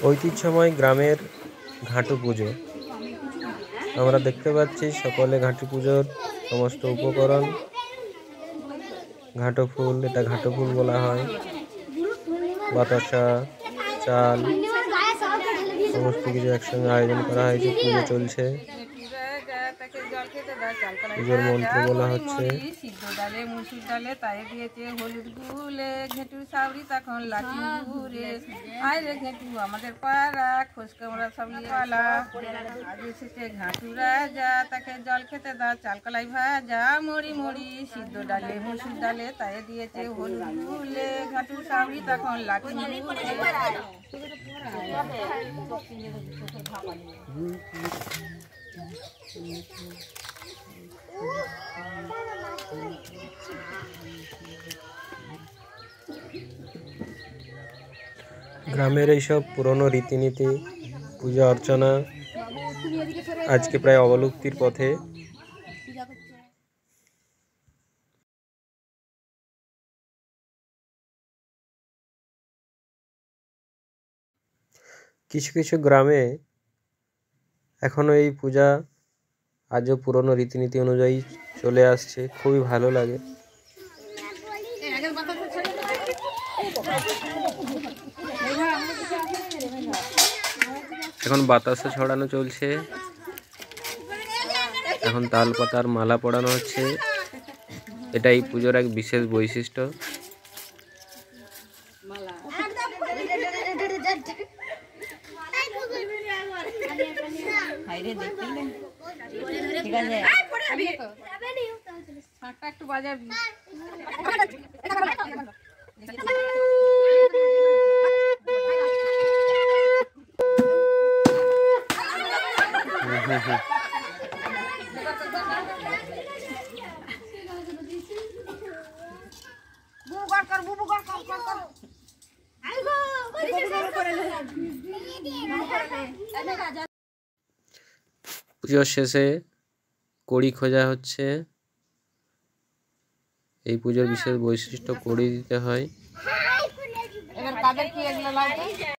ঐতিহ্যময় গ্রামের ঘাটু পুজো। আমরা দেখতে পাচ্ছি সকলে ঘাটু পুজোর সমস্ত উপকরণ, ঘাটো ফুল, এটা ঘাটো ফুল বলা হয়, বাতাসা, চাল, সমস্ত কিছু একসঙ্গে আয়োজন করা হয়েছে। পুজো চলছে, পুজোর মন্ত্র বলা হচ্ছে। সিদ্ধ ডালে মুসুর ডালে তাই দিয়েছে হলুদ গুলে, ঘেঁটু সাবরি তখন লাঠি ঘুরে, আয় রে ঘেঁটু আমাদের পাড়া, খোঁজ কামড়া সব পালা, আজ এসেছে ঘাটু রাজা, তাকে জল খেতে দাও চাল কলাই ভাজা, মরি মরি সিদ্ধ ডালে মুসুর ডালে তাই দিয়েছে হলুদ গুলে, ঘাটু সাবরি তখন লাঠি ঘুরে। গ্রামের এইসব পুরনো রীতিনীতি, পূজা অর্চনা আজকে প্রায় অবলুপ্তির পথে। কিছু কিছু গ্রামে এখনো এই পূজা আজও পুরনো রীতিনীতি অনুযায়ী চলে আসছে, খুবই ভালো লাগে। এখন বাতাসা ছড়ানো চলছে, এখন তাল পাতার মালা পরানো হচ্ছে। এটা এই পুজোর এক বিশেষ বৈশিষ্ট্য। একটু বাজাবি। পুজোর শেষে কড়ি খোঁজা হচ্ছে। এই পুজোর বিশেষ বৈশিষ্ট্য কড়ি দিতে হয়।